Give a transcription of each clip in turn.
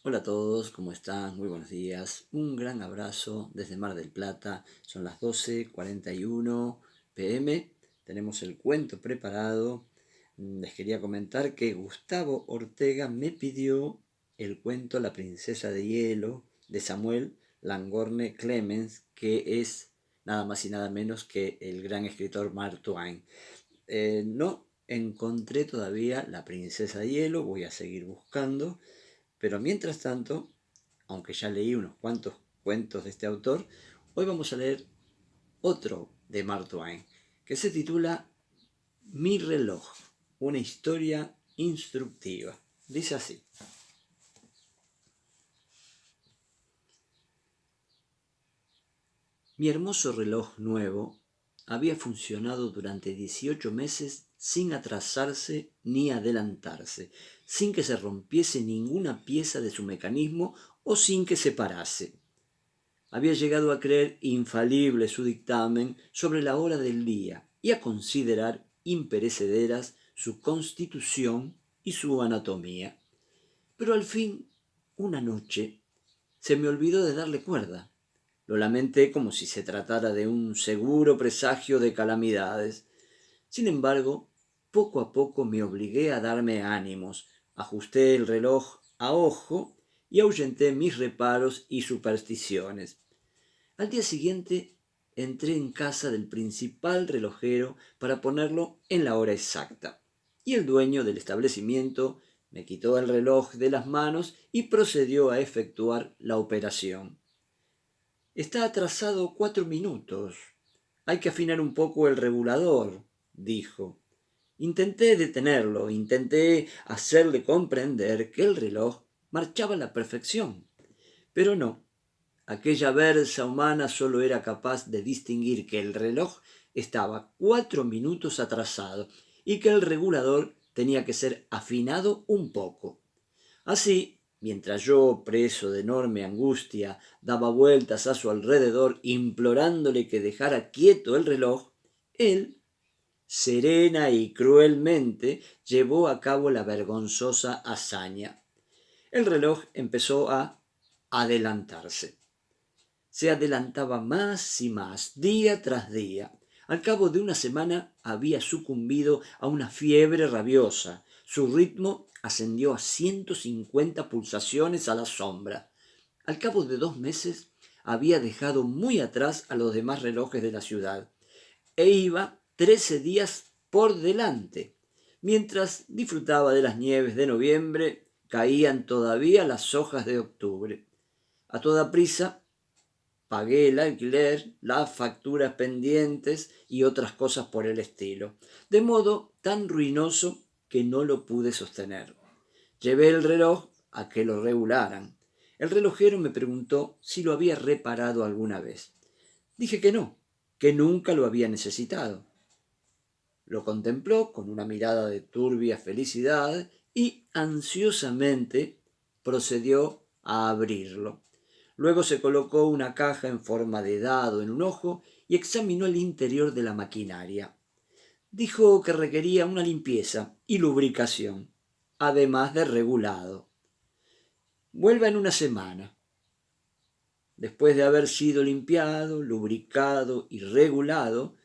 Hola a todos, ¿cómo están? Muy buenos días. Un gran abrazo desde Mar del Plata. Son las 12:41 p.m. Tenemos el cuento preparado. Les quería comentar que Gustavo Ortega me pidió el cuento La princesa de hielo de Samuel Langorne Clemens, que es nada más y nada menos que el gran escritor Mark Twain. No encontré todavía La princesa de hielo, voy a seguir buscando. Pero mientras tanto, aunque ya leí unos cuantos cuentos de este autor, hoy vamos a leer otro de Mark Twain, que se titula Mi reloj, una historia instructiva. Dice así: mi hermoso reloj nuevo había funcionado durante 18 meses sin atrasarse ni adelantarse, sin que se rompiese ninguna pieza de su mecanismo o sin que se parase. Había llegado a creer infalible su dictamen sobre la hora del día y a considerar imperecederas su constitución y su anatomía. Pero al fin, una noche, se me olvidó de darle cuerda. Lo lamenté como si se tratara de un seguro presagio de calamidades. Sin embargo, poco a poco me obligué a darme ánimos, ajusté el reloj a ojo y ahuyenté mis reparos y supersticiones. Al día siguiente entré en casa del principal relojero para ponerlo en la hora exacta, y el dueño del establecimiento me quitó el reloj de las manos y procedió a efectuar la operación. Está atrasado 4 minutos. Hay que afinar un poco el regulador, dijo. Intenté detenerlo, intenté hacerle comprender que el reloj marchaba a la perfección, pero no. Aquella versa humana solo era capaz de distinguir que el reloj estaba 4 minutos atrasado y que el regulador tenía que ser afinado un poco. Así, mientras yo, preso de enorme angustia, daba vueltas a su alrededor implorándole que dejara quieto el reloj, él, serena y cruelmente, llevó a cabo la vergonzosa hazaña. El reloj empezó a adelantarse. Se adelantaba más y más, día tras día. Al cabo de una semana había sucumbido a una fiebre rabiosa. Su ritmo ascendió a 150 pulsaciones a la sombra. Al cabo de 2 meses había dejado muy atrás a los demás relojes de la ciudad e iba 13 días por delante. Mientras disfrutaba de las nieves de noviembre, caían todavía las hojas de octubre. A toda prisa pagué el alquiler, las facturas pendientes y otras cosas por el estilo, de modo tan ruinoso que no lo pude sostener. Llevé el reloj a que lo regularan. El relojero me preguntó si lo había reparado alguna vez. Dije que no, que nunca lo había necesitado. Lo contempló con una mirada de turbia felicidad y ansiosamente procedió a abrirlo. Luego se colocó una caja en forma de dado en un ojo y examinó el interior de la maquinaria. Dijo que requería una limpieza y lubricación, además de regulado. Vuelva en una semana. Después de haber sido limpiado, lubricado y regulado,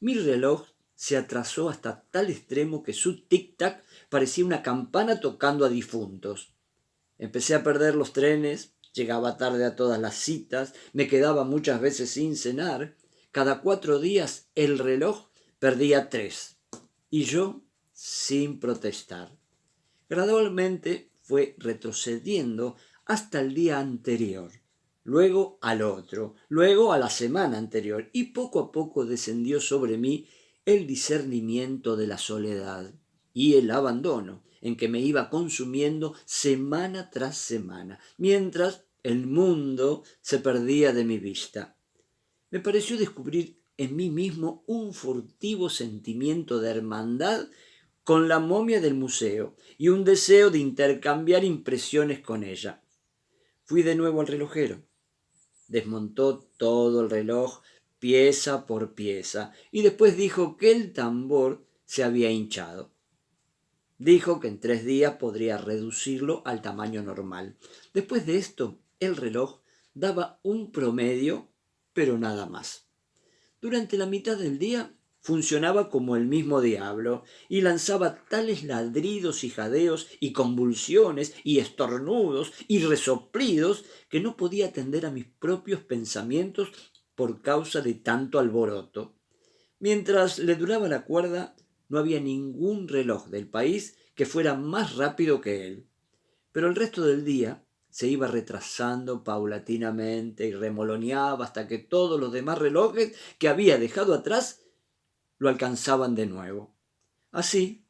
mi reloj se atrasó hasta tal extremo que su tic-tac parecía una campana tocando a difuntos. Empecé a perder los trenes, llegaba tarde a todas las citas, me quedaba muchas veces sin cenar. Cada 4 días el reloj perdía 3 y yo sin protestar. Gradualmente fue retrocediendo hasta el día anterior, luego al otro, luego a la semana anterior, y poco a poco descendió sobre mí el discernimiento de la soledad y el abandono en que me iba consumiendo semana tras semana, mientras el mundo se perdía de mi vista. Me pareció descubrir en mí mismo un furtivo sentimiento de hermandad con la momia del museo y un deseo de intercambiar impresiones con ella. Fui de nuevo al relojero. Desmontó todo el reloj pieza por pieza y después dijo que el tambor se había hinchado. Dijo que en 3 días podría reducirlo al tamaño normal. Después de esto, el reloj daba un promedio, pero nada más. Durante la mitad del día funcionaba como el mismo diablo y lanzaba tales ladridos y jadeos y convulsiones y estornudos y resoplidos que no podía atender a mis propios pensamientos por causa de tanto alboroto. Mientras le duraba la cuerda, no había ningún reloj del país que fuera más rápido que él. Pero el resto del día se iba retrasando paulatinamente y remoloneaba hasta que todos los demás relojes que había dejado atrás lo alcanzaban de nuevo. Así,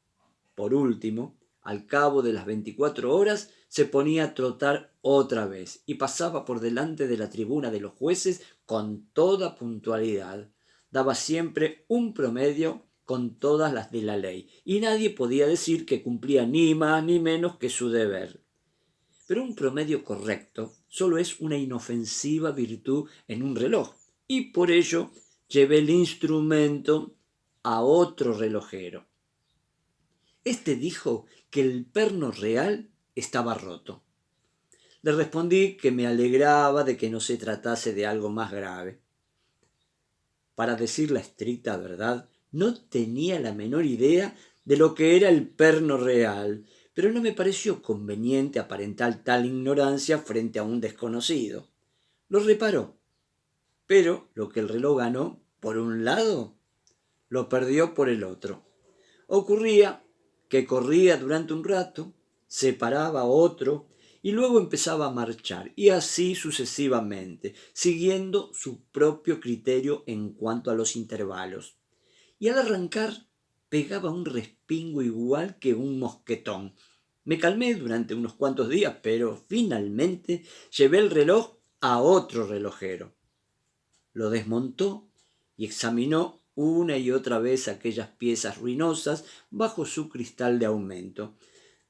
por último, al cabo de las 24 horas, se ponía a trotar otra vez y pasaba por delante de la tribuna de los jueces con toda puntualidad. Daba siempre un promedio con todas las de la ley y nadie podía decir que cumplía ni más ni menos que su deber. Pero un promedio correcto solo es una inofensiva virtud en un reloj y por ello llevé el instrumento a otro relojero. Este dijo que el perno real estaba roto. Le respondí que me alegraba de que no se tratase de algo más grave. Para decir la estricta verdad, no tenía la menor idea de lo que era el perno real, pero no me pareció conveniente aparentar tal ignorancia frente a un desconocido. Lo reparó, pero lo que el reloj ganó por un lado, lo perdió por el otro. Ocurría que corría durante un rato, se paraba otro y luego empezaba a marchar, y así sucesivamente, siguiendo su propio criterio en cuanto a los intervalos. Y al arrancar pegaba un respingo igual que un mosquetón. Me calmé durante unos cuantos días, pero finalmente llevé el reloj a otro relojero. Lo desmontó y examinó una y otra vez aquellas piezas ruinosas bajo su cristal de aumento.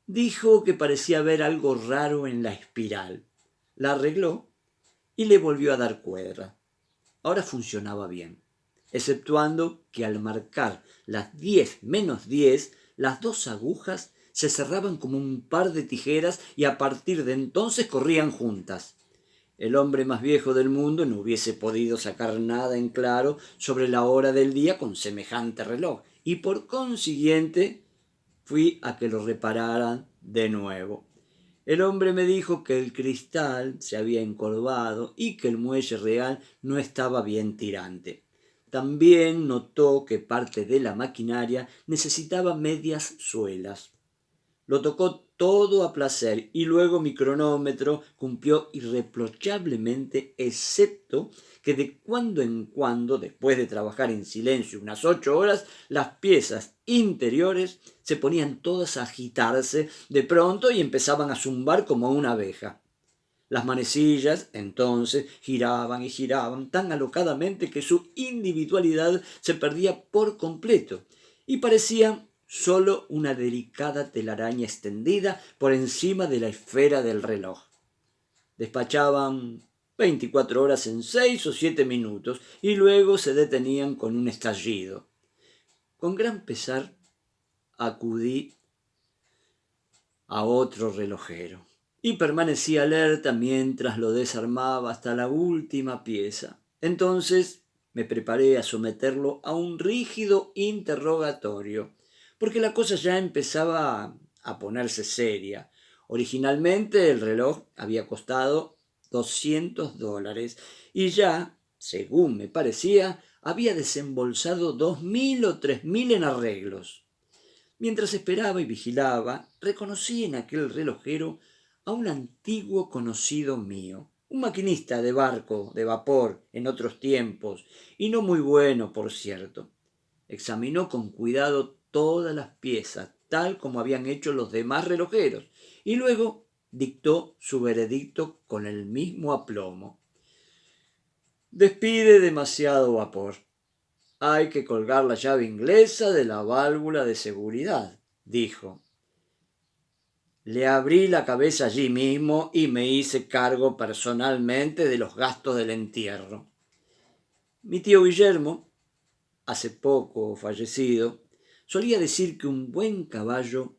Dijo que parecía haber algo raro en la espiral. La arregló y le volvió a dar cuerda. Ahora funcionaba bien, exceptuando que al marcar las 10 menos 10, las dos agujas se cerraban como un par de tijeras y a partir de entonces corrían juntas. El hombre más viejo del mundo no hubiese podido sacar nada en claro sobre la hora del día con semejante reloj, y por consiguiente fui a que lo repararan de nuevo. El hombre me dijo que el cristal se había encorvado y que el muelle real no estaba bien tirante. También notó que parte de la maquinaria necesitaba medias suelas. Lo tocó todo a placer y luego mi cronómetro cumplió irreprochablemente, excepto que de cuando en cuando, después de trabajar en silencio unas 8 horas, las piezas interiores se ponían todas a agitarse de pronto y empezaban a zumbar como una abeja. Las manecillas entonces giraban y giraban tan alocadamente que su individualidad se perdía por completo y parecían sólo una delicada telaraña extendida por encima de la esfera del reloj. Despachaban 24 horas en 6 o 7 minutos y luego se detenían con un estallido. Con gran pesar acudí a otro relojero y permanecí alerta mientras lo desarmaba hasta la última pieza. Entonces me preparé a someterlo a un rígido interrogatorio, porque la cosa ya empezaba a ponerse seria. Originalmente el reloj había costado $200 y ya, según me parecía, había desembolsado 2.000 o 3.000 en arreglos. Mientras esperaba y vigilaba, reconocí en aquel relojero a un antiguo conocido mío, un maquinista de barco de vapor en otros tiempos, y no muy bueno, por cierto. Examinó con cuidado todas las piezas, tal como habían hecho los demás relojeros, y luego dictó su veredicto con el mismo aplomo. Despide demasiado vapor. Hay que colgar la llave inglesa de la válvula de seguridad, dijo. Le abrí la cabeza allí mismo y me hice cargo personalmente de los gastos del entierro. Mi tío Guillermo, hace poco fallecido, solía decir que un buen caballo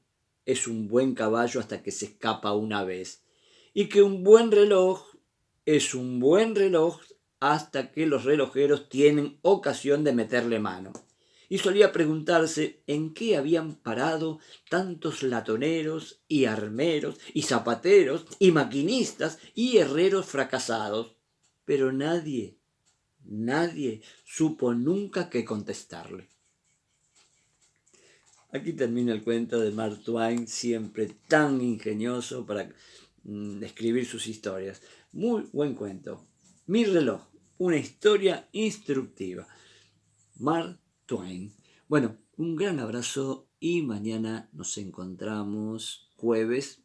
es un buen caballo hasta que se escapa una vez, y que un buen reloj es un buen reloj hasta que los relojeros tienen ocasión de meterle mano. Y solía preguntarse en qué habían parado tantos latoneros y armeros y zapateros y maquinistas y herreros fracasados. Pero nadie supo nunca qué contestarle. Aquí termina el cuento de Mark Twain, siempre tan ingenioso para escribir sus historias. Muy buen cuento. Mi reloj, una historia instructiva. Mark Twain. Bueno, un gran abrazo y mañana nos encontramos jueves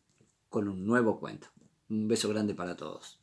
con un nuevo cuento. Un beso grande para todos.